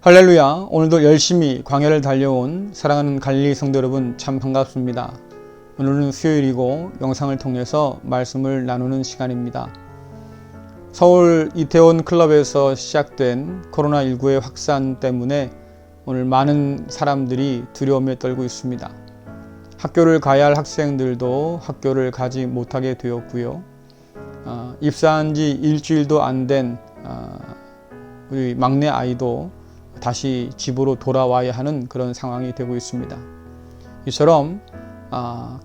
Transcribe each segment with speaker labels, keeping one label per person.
Speaker 1: 할렐루야. 오늘도 열심히 광야를 달려온 사랑하는 갈릴리 성도 여러분, 참 반갑습니다. 오늘은 수요일이고 영상을 통해서 말씀을 나누는 시간입니다. 서울 이태원 클럽에서 시작된 코로나19의 확산 때문에 오늘 많은 사람들이 두려움에 떨고 있습니다. 학교를 가야 할 학생들도 학교를 가지 못하게 되었고요. 입사한 지 일주일도 안 된 우리 막내 아이도 다시 집으로 돌아와야 하는 그런 상황이 되고 있습니다. 이처럼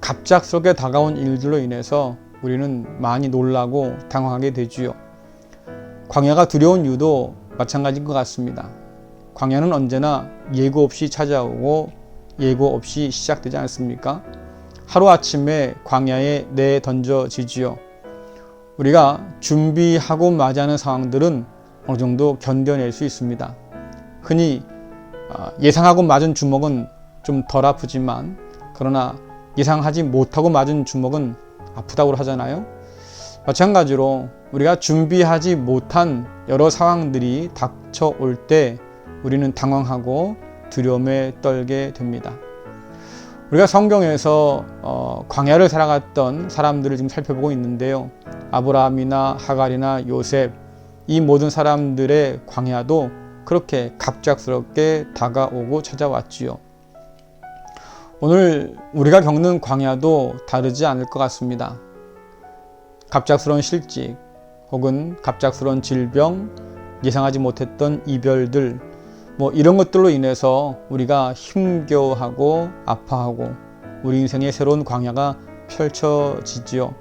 Speaker 1: 갑작스럽게 다가온 일들로 인해서 우리는 많이 놀라고 당황하게 되지요. 광야가 두려운 이유도 마찬가지인 것 같습니다. 광야는 언제나 예고 없이 찾아오고 예고 없이 시작되지 않습니까? 하루아침에 광야에 내던져지지요. 우리가 준비하고 맞이하는 상황들은 어느 정도 견뎌낼 수 있습니다. 흔히 예상하고 맞은 주먹은 좀 덜 아프지만, 그러나 예상하지 못하고 맞은 주먹은 아프다고 하잖아요. 마찬가지로 우리가 준비하지 못한 여러 상황들이 닥쳐올 때 우리는 당황하고 두려움에 떨게 됩니다. 우리가 성경에서 광야를 살아갔던 사람들을 지금 살펴보고 있는데요. 아브라함이나 하갈이나 요셉, 이 모든 사람들의 광야도 그렇게 갑작스럽게 다가오고 찾아왔지요. 오늘 우리가 겪는 광야도 다르지 않을 것 같습니다. 갑작스러운 실직, 혹은 갑작스러운 질병, 예상하지 못했던 이별들, 이런 것들로 인해서 우리가 힘겨워하고 아파하고 우리 인생의 새로운 광야가 펼쳐지지요.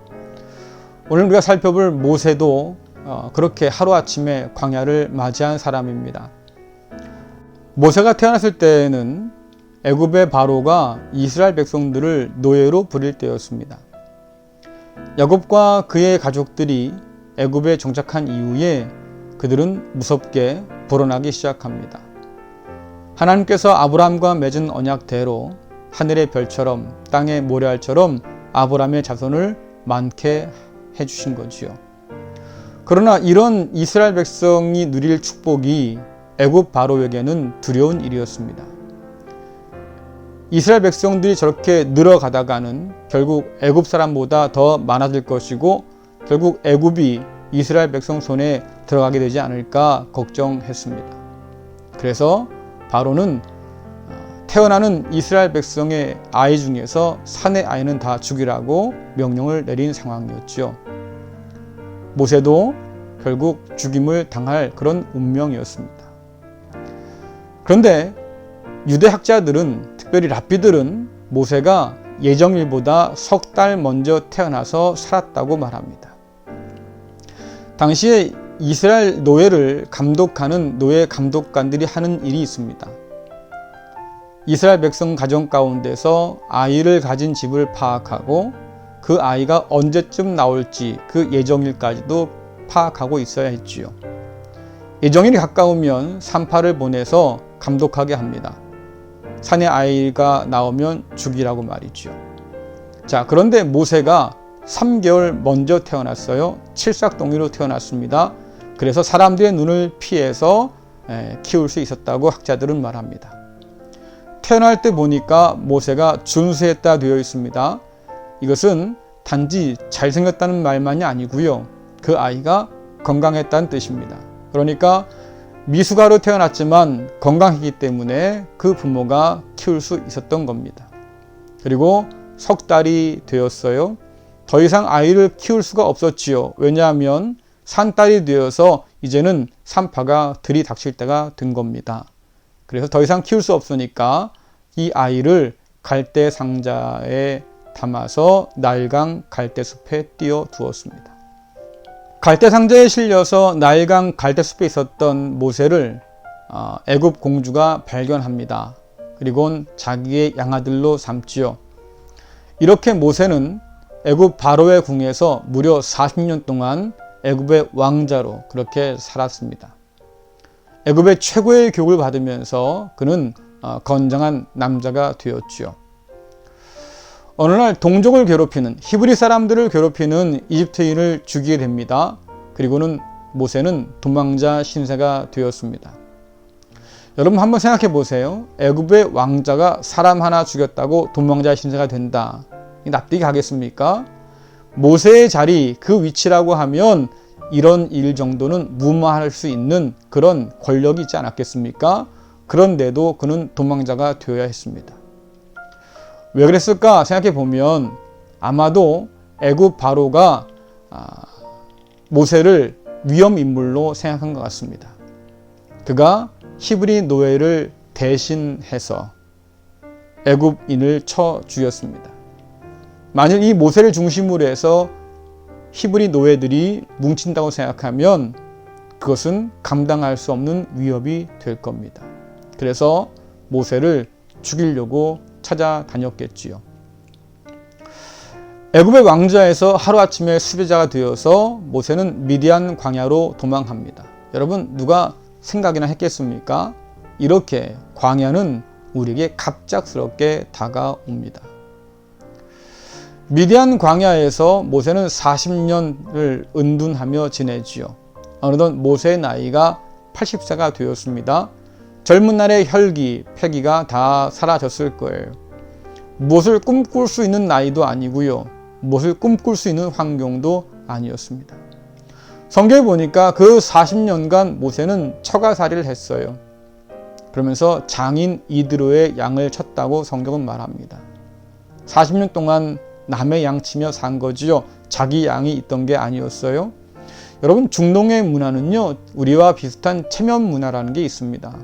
Speaker 1: 오늘 우리가 살펴볼 모세도 그렇게 하루아침에 광야를 맞이한 사람입니다. 모세가 태어났을 때에는 애굽의 바로가 이스라엘 백성들을 노예로 부릴 때였습니다. 야곱과 그의 가족들이 애굽에 정착한 이후에 그들은 무섭게 불어나기 시작합니다. 하나님께서 아브라함과 맺은 언약대로 하늘의 별처럼 땅의 모래알처럼 아브라함의 자손을 많게 해주신 거지요. 그러나 이런 이스라엘 백성이 누릴 축복이 애굽 바로에게는 두려운 일이었습니다. 이스라엘 백성들이 저렇게 늘어가다가는 결국 애굽 사람보다 더 많아질 것이고, 결국 애굽이 이스라엘 백성 손에 들어가게 되지 않을까 걱정했습니다. 그래서 바로는 태어나는 이스라엘 백성의 아이 중에서 산의 아이는 다 죽이라고 명령을 내린 상황이었죠. 모세도 결국 죽임을 당할 그런 운명이었습니다. 그런데 유대 학자들은, 특별히 랍비들은 모세가 예정일보다 석 달 먼저 태어나서 살았다고 말합니다. 당시에 이스라엘 노예를 감독하는 노예 감독관들이 하는 일이 있습니다. 이스라엘 백성 가정 가운데서 아이를 가진 집을 파악하고 그 아이가 언제쯤 나올지 그 예정일까지도 파악하고 있어야 했지요. 예정일이 가까우면 산파를 보내서 감독하게 합니다. 산의 아이가 나오면 죽이라고 말이죠. 자, 그런데 모세가 3개월 먼저 태어났어요. 칠삭동이로 태어났습니다. 그래서 사람들의 눈을 피해서 키울 수 있었다고 학자들은 말합니다. 태어날 때 보니까 모세가 준수했다 되어 있습니다. 이것은 단지 잘생겼다는 말만이 아니고요. 그 아이가 건강했다는 뜻입니다. 그러니까 미숙아로 태어났지만 건강했기 때문에 그 부모가 키울 수 있었던 겁니다. 그리고 석 달이 되었어요. 더 이상 아이를 키울 수가 없었지요. 왜냐하면 산딸이 되어서 이제는 산파가 들이닥칠 때가 된 겁니다. 그래서 더 이상 키울 수 없으니까 이 아이를 갈대 상자에 담아서 나일강 갈대숲에 띄워 두었습니다. 갈대 상자에 실려서 나일강 갈대숲에 있었던 모세를 애굽 공주가 발견합니다. 그리고는 자기의 양아들로 삼지요. 이렇게 모세는 애굽 바로의 궁에서 무려 40년 동안 애굽의 왕자로 그렇게 살았습니다. 애굽의 최고의 교육을 받으면서 그는 건장한 남자가 되었지요. 어느 날 동족을 괴롭히는, 히브리 사람들을 괴롭히는 이집트인을 죽이게 됩니다. 그리고는 모세는 도망자 신세가 되었습니다. 여러분 한번 생각해 보세요. 애굽의 왕자가 사람 하나 죽였다고 도망자 신세가 된다. 납득이 가겠습니까? 모세의 자리, 그 위치라고 하면 이런 일 정도는 무마할 수 있는 그런 권력이 있지 않았겠습니까? 그런데도 그는 도망자가 되어야 했습니다. 왜 그랬을까 생각해 보면 아마도 애굽 바로가 모세를 위험 인물로 생각한 것 같습니다. 그가 히브리 노예를 대신해서 애굽인을 쳐 죽였습니다. 만일 이 모세를 중심으로 해서 히브리 노예들이 뭉친다고 생각하면 그것은 감당할 수 없는 위협이 될 겁니다. 그래서 모세를 죽이려고 찾아다녔겠지요. 애굽의 왕좌에서 하루아침에 수배자가 되어서 모세는 미디안 광야로 도망합니다. 여러분 누가 생각이나 했겠습니까? 이렇게 광야는 우리에게 갑작스럽게 다가옵니다. 미디안 광야에서 모세는 40년을 은둔하며 지내지요. 어느덧 모세의 나이가 80세가 되었습니다. 젊은 날의 혈기, 패기가 다 사라졌을 거예요. 무엇을 꿈꿀 수 있는 나이도 아니고요. 무엇을 꿈꿀 수 있는 환경도 아니었습니다. 성경에 보니까 그 40년간 모세는 처가살이를 했어요. 그러면서 장인 이드로의 양을 쳤다고 성경은 말합니다. 40년 동안 남의 양 치며 산 거지요. 자기 양이 있던 게 아니었어요. 여러분 중동의 문화는요. 우리와 비슷한 체면 문화라는 게 있습니다.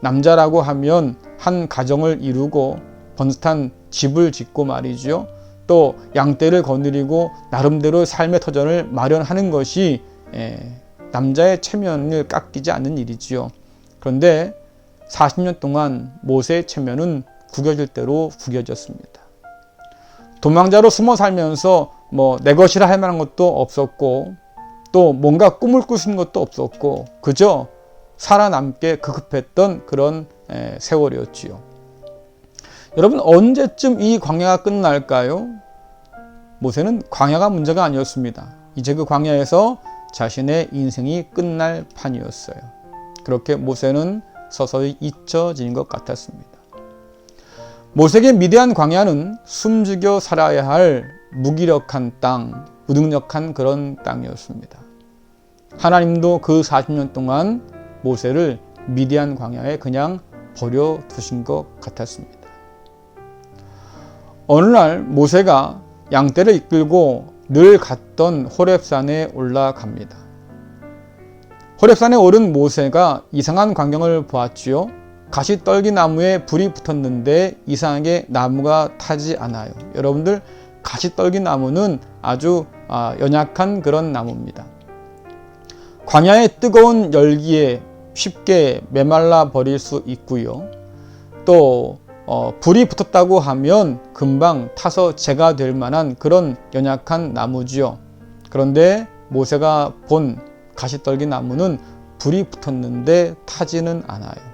Speaker 1: 남자라고 하면 한 가정을 이루고 번듯한 집을 짓고 말이죠. 또 양떼를 거느리고 나름대로 삶의 터전을 마련하는 것이 남자의 체면을 깎이지 않는 일이지요. 그런데 40년 동안 모세의 체면은 구겨질 대로 구겨졌습니다. 도망자로 숨어 살면서 내 것이라 할 만한 것도 없었고 또 뭔가 꿈을 꿀 수 있는 것도 없었고 그저 살아남게 급급했던 그런 세월이었지요. 여러분 언제쯤 이 광야가 끝날까요? 모세는 광야가 문제가 아니었습니다. 이제 그 광야에서 자신의 인생이 끝날 판이었어요. 그렇게 모세는 서서히 잊혀지는 것 같았습니다. 모세에게 미디안 광야는 숨죽여 살아야 할 무기력한 땅, 무능력한 그런 땅이었습니다. 하나님도 그 40년 동안 모세를 미디안 광야에 그냥 버려두신 것 같았습니다. 어느 날 모세가 양떼를 이끌고 늘 갔던 호렙산에 올라갑니다. 호렙산에 오른 모세가 이상한 광경을 보았지요. 가시떨기나무에 불이 붙었는데 이상하게 나무가 타지 않아요. 여러분들 가시떨기나무는 아주 연약한 그런 나무입니다. 광야의 뜨거운 열기에 쉽게 메말라 버릴 수 있고요. 또 불이 붙었다고 하면 금방 타서 재가 될 만한 그런 연약한 나무지요. 그런데 모세가 본 가시떨기 나무는 불이 붙었는데 타지는 않아요.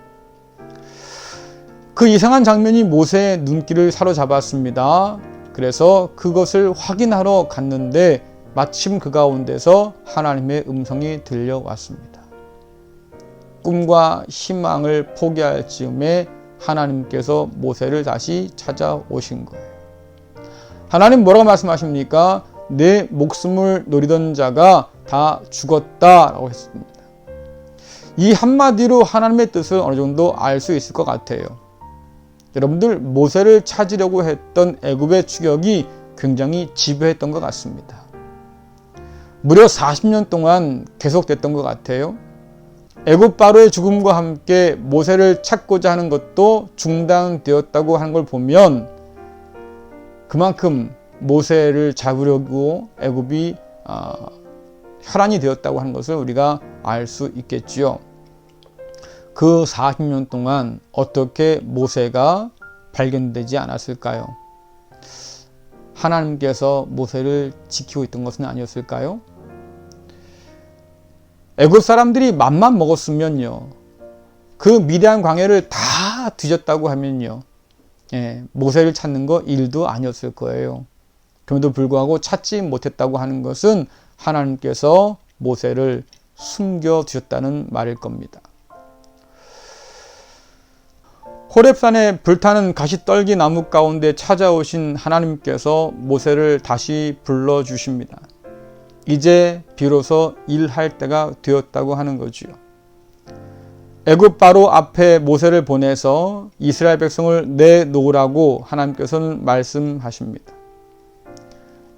Speaker 1: 그 이상한 장면이 모세의 눈길을 사로잡았습니다. 그래서 그것을 확인하러 갔는데 마침 그 가운데서 하나님의 음성이 들려왔습니다. 꿈과 희망을 포기할 즈음에 하나님께서 모세를 다시 찾아오신 거예요. 하나님 뭐라고 말씀하십니까? 내 목숨을 노리던 자가 다 죽었다라고 했습니다. 이 한마디로 하나님의 뜻을 어느 정도 알 수 있을 것 같아요. 여러분들 모세를 찾으려고 했던 애굽의 추격이 굉장히 지배했던 것 같습니다. 무려 40년 동안 계속됐던 것 같아요. 애굽 바로의 죽음과 함께 모세를 찾고자 하는 것도 중단되었다고 하는 걸 보면 그만큼 모세를 잡으려고 애굽이 혈안이 되었다고 하는 것을 우리가 알 수 있겠지요. 그 40년 동안 어떻게 모세가 발견되지 않았을까요? 하나님께서 모세를 지키고 있던 것은 아니었을까요? 애굽 사람들이 맘만 먹었으면요, 그 미디안 광야를 다 뒤졌다고 하면요, 모세를 찾는 거 일도 아니었을 거예요. 그럼에도 불구하고 찾지 못했다고 하는 것은 하나님께서 모세를 숨겨두셨다는 말일 겁니다. 호렙산에 불타는 가시떨기 나무 가운데 찾아오신 하나님께서 모세를 다시 불러주십니다. 이제 비로소 일할 때가 되었다고 하는 거지요. 애굽 바로 앞에 모세를 보내서 이스라엘 백성을 내놓으라고 하나님께서는 말씀하십니다.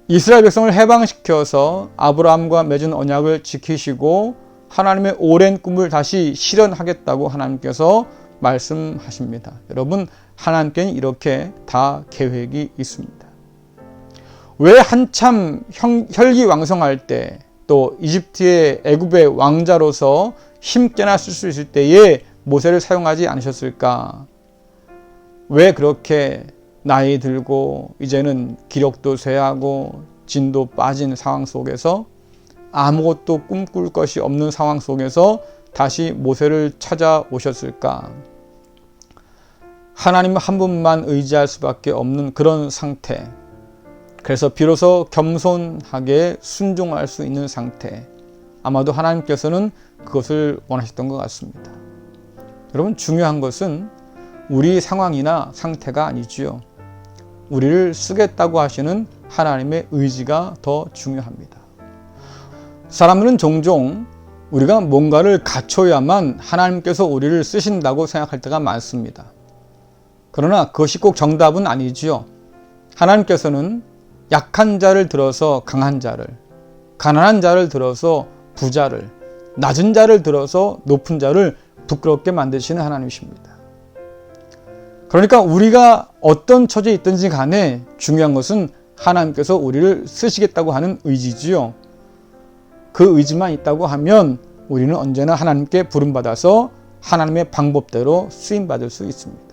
Speaker 1: 이스라엘 백성을 해방시켜서 아브라함과 맺은 언약을 지키시고 하나님의 오랜 꿈을 다시 실현하겠다고 하나님께서 말씀하십니다. 여러분, 하나님께는 이렇게 다 계획이 있습니다. 왜 한참 혈기왕성할 때, 또 이집트의 애굽의 왕자로서 힘께나 쓸 수 있을 때에 모세를 사용하지 않으셨을까? 왜 그렇게 나이 들고 이제는 기력도 쇠하고 진도 빠진 상황 속에서 아무것도 꿈꿀 것이 없는 상황 속에서 다시 모세를 찾아오셨을까? 하나님 한 분만 의지할 수밖에 없는 그런 상태. 그래서 비로소 겸손하게 순종할 수 있는 상태. 아마도 하나님께서는 그것을 원하셨던 것 같습니다. 여러분, 중요한 것은 우리 상황이나 상태가 아니지요. 우리를 쓰겠다고 하시는 하나님의 의지가 더 중요합니다. 사람들은 종종 우리가 뭔가를 갖춰야만 하나님께서 우리를 쓰신다고 생각할 때가 많습니다. 그러나 그것이 꼭 정답은 아니지요. 하나님께서는 약한 자를 들어서 강한 자를, 가난한 자를 들어서 부자를, 낮은 자를 들어서 높은 자를 부끄럽게 만드시는 하나님이십니다. 그러니까 우리가 어떤 처지에 있든지 간에 중요한 것은 하나님께서 우리를 쓰시겠다고 하는 의지지요. 그 의지만 있다고 하면 우리는 언제나 하나님께 부름받아서 하나님의 방법대로 쓰임받을 수 있습니다.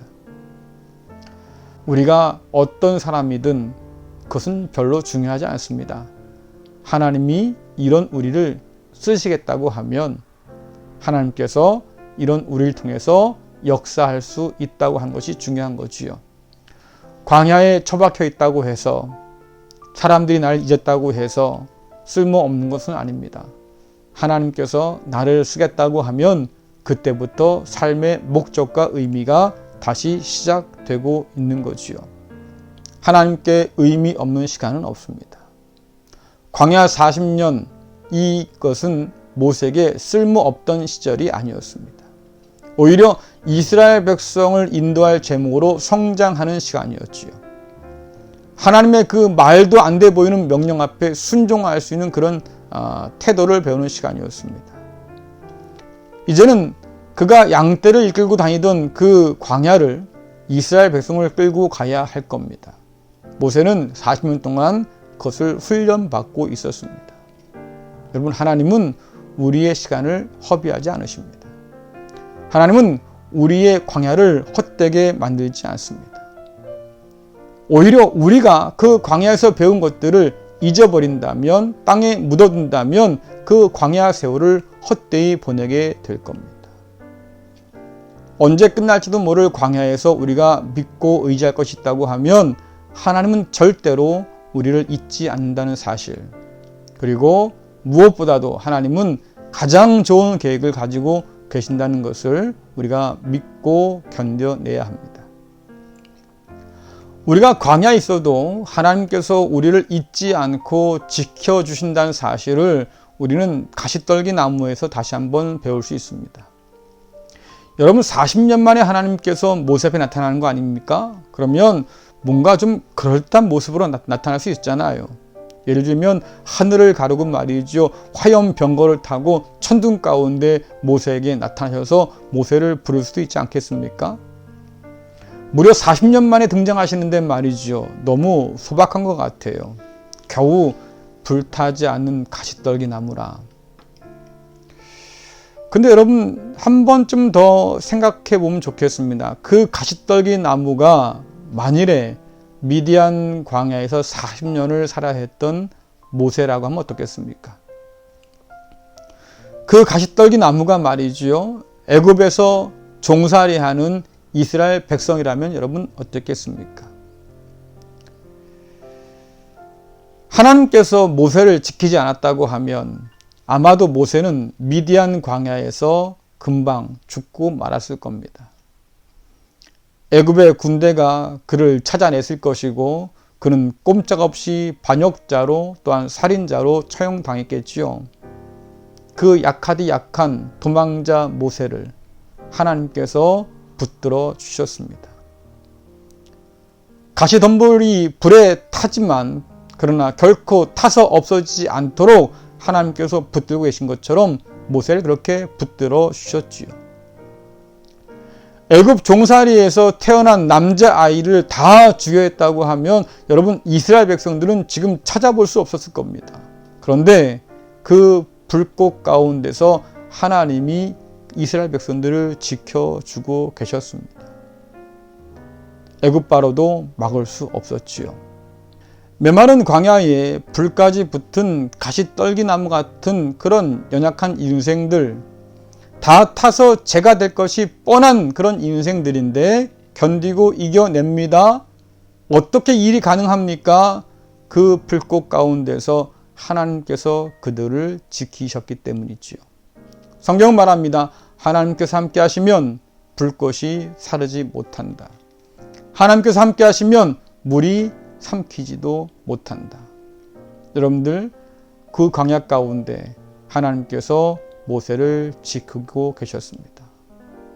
Speaker 1: 우리가 어떤 사람이든 그것은 별로 중요하지 않습니다. 하나님이 이런 우리를 쓰시겠다고 하면 하나님께서 이런 우리를 통해서 역사할 수 있다고 하는 것이 중요한 거지요. 광야에 처박혀 있다고 해서 사람들이 나를 잊었다고 해서 쓸모없는 것은 아닙니다. 하나님께서 나를 쓰겠다고 하면 그때부터 삶의 목적과 의미가 다시 시작되고 있는 거지요. 하나님께 의미 없는 시간은 없습니다. 광야 40년, 이것은 모세에게 쓸모없던 시절이 아니었습니다. 오히려 이스라엘 백성을 인도할 제목으로 성장하는 시간이었지요. 하나님의 그 말도 안 돼 보이는 명령 앞에 순종할 수 있는 그런 태도를 배우는 시간이었습니다. 이제는 그가 양떼를 이끌고 다니던 그 광야를 이스라엘 백성을 끌고 가야 할 겁니다. 모세는 40년 동안 그것을 훈련받고 있었습니다. 여러분, 하나님은 우리의 시간을 허비하지 않으십니다. 하나님은 우리의 광야를 헛되게 만들지 않습니다. 오히려 우리가 그 광야에서 배운 것들을 잊어버린다면, 땅에 묻어둔다면 그 광야 세월을 헛되이 보내게 될 겁니다. 언제 끝날지도 모를 광야에서 우리가 믿고 의지할 것이 있다고 하면 하나님은 절대로 우리를 잊지 않는다는 사실, 그리고 무엇보다도 하나님은 가장 좋은 계획을 가지고 계신다는 것을 우리가 믿고 견뎌내야 합니다. 우리가 광야에 있어도 하나님께서 우리를 잊지 않고 지켜주신다는 사실을 우리는 가시떨기 나무에서 다시 한번 배울 수 있습니다. 여러분, 40년 만에 하나님께서 모세 앞에 나타나는 거 아닙니까? 그러면 뭔가 좀 그럴듯한 모습으로 나타날 수 있잖아요. 예를 들면 하늘을 가르고 말이죠, 화염병거를 타고 천둥 가운데 모세에게 나타나셔서 모세를 부를 수도 있지 않겠습니까? 무려 40년 만에 등장하시는데 말이죠, 너무 소박한 것 같아요. 겨우 불타지 않는 가시떨기 나무라. 근데 여러분, 한 번쯤 더 생각해 보면 좋겠습니다. 그 가시떨기 나무가 만일에 미디안 광야에서 40년을 살아야 했던 모세라고 하면 어떻겠습니까? 그 가시떨기 나무가 말이지요, 애굽에서 종살이하는 이스라엘 백성이라면 여러분 어떻겠습니까? 하나님께서 모세를 지키지 않았다고 하면 아마도 모세는 미디안 광야에서 금방 죽고 말았을 겁니다. 애굽의 군대가 그를 찾아냈을 것이고 그는 꼼짝없이 반역자로 또한 살인자로 처형당했겠지요. 그 약하디 약한 도망자 모세를 하나님께서 붙들어 주셨습니다. 가시덤불이 불에 타지만 그러나 결코 타서 없어지지 않도록 하나님께서 붙들고 계신 것처럼 모세를 그렇게 붙들어 주셨지요. 애굽 종살이에서 태어난 남자아이를 다 죽여했다고 하면 여러분 이스라엘 백성들은 지금 찾아볼 수 없었을 겁니다. 그런데 그 불꽃 가운데서 하나님이 이스라엘 백성들을 지켜주고 계셨습니다. 애굽 바로도 막을 수 없었지요. 메마른 광야에 불까지 붙은 가시떨기나무 같은 그런 연약한 인생들, 다 타서 죄가 될 것이 뻔한 그런 인생들인데 견디고 이겨냅니다. 어떻게 일이 가능합니까? 그 불꽃 가운데서 하나님께서 그들을 지키셨기 때문이지요. 성경은 말합니다. 하나님께서 함께 하시면 불꽃이 사르지 못한다. 하나님께서 함께 하시면 물이 삼키지도 못한다. 여러분들 그 광야 가운데 하나님께서 모세를 지키고 계셨습니다.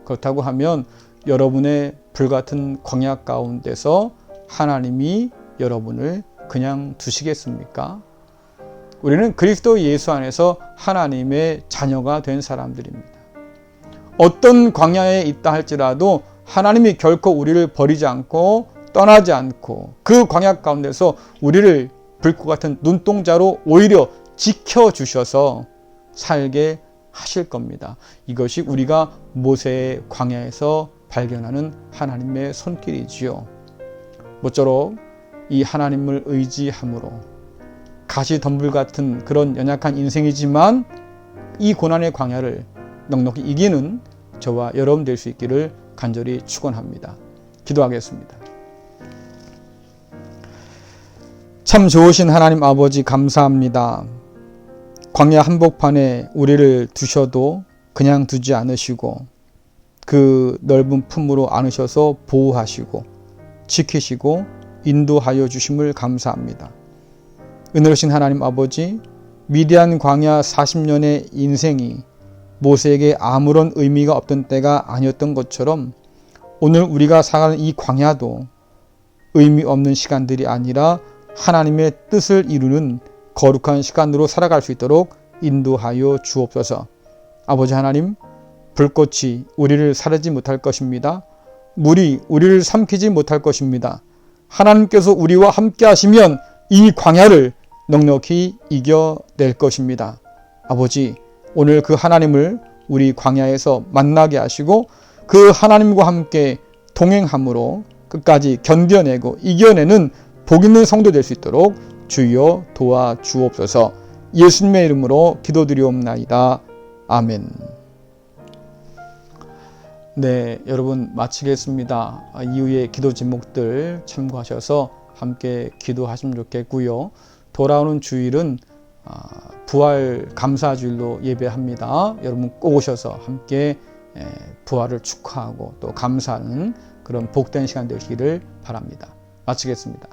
Speaker 1: 그렇다고 하면 여러분의 불같은 광야 가운데서 하나님이 여러분을 그냥 두시겠습니까? 우리는 그리스도 예수 안에서 하나님의 자녀가 된 사람들입니다. 어떤 광야에 있다 할지라도 하나님이 결코 우리를 버리지 않고 떠나지 않고 그 광야 가운데서 우리를 불꽃 같은 눈동자로 오히려 지켜주셔서 살게 하실 겁니다. 이것이 우리가 모세의 광야에서 발견하는 하나님의 손길이지요. 모쪼록 이 하나님을 의지함으로 가시덤불 같은 그런 연약한 인생이지만 이 고난의 광야를 넉넉히 이기는 저와 여러분 될 수 있기를 간절히 축원합니다. 기도하겠습니다. 참 좋으신 하나님 아버지 감사합니다. 광야 한복판에 우리를 두셔도 그냥 두지 않으시고 그 넓은 품으로 안으셔서 보호하시고 지키시고 인도하여 주심을 감사합니다. 은혜로우신 하나님 아버지, 미디안 광야 40년의 인생이 모세에게 아무런 의미가 없던 때가 아니었던 것처럼 오늘 우리가 살아가는 이 광야도 의미 없는 시간들이 아니라 하나님의 뜻을 이루는 거룩한 시간으로 살아갈 수 있도록 인도하여 주옵소서. 아버지 하나님, 불꽃이 우리를 사르지 못할 것입니다. 물이 우리를 삼키지 못할 것입니다. 하나님께서 우리와 함께 하시면 이 광야를 넉넉히 이겨낼 것입니다. 아버지, 오늘 그 하나님을 우리 광야에서 만나게 하시고 그 하나님과 함께 동행함으로 끝까지 견뎌내고 이겨내는 복 있는 성도 될 수 있도록 주여 도와주옵소서. 예수님의 이름으로 기도드리옵나이다. 아멘. 네, 여러분 마치겠습니다. 이후에 기도 제목들 참고하셔서 함께 기도하시면 좋겠고요. 돌아오는 주일은 부활 감사주일로 예배합니다. 여러분 꼭 오셔서 함께 부활을 축하하고 또 감사하는 그런 복된 시간 되시기를 바랍니다. 마치겠습니다.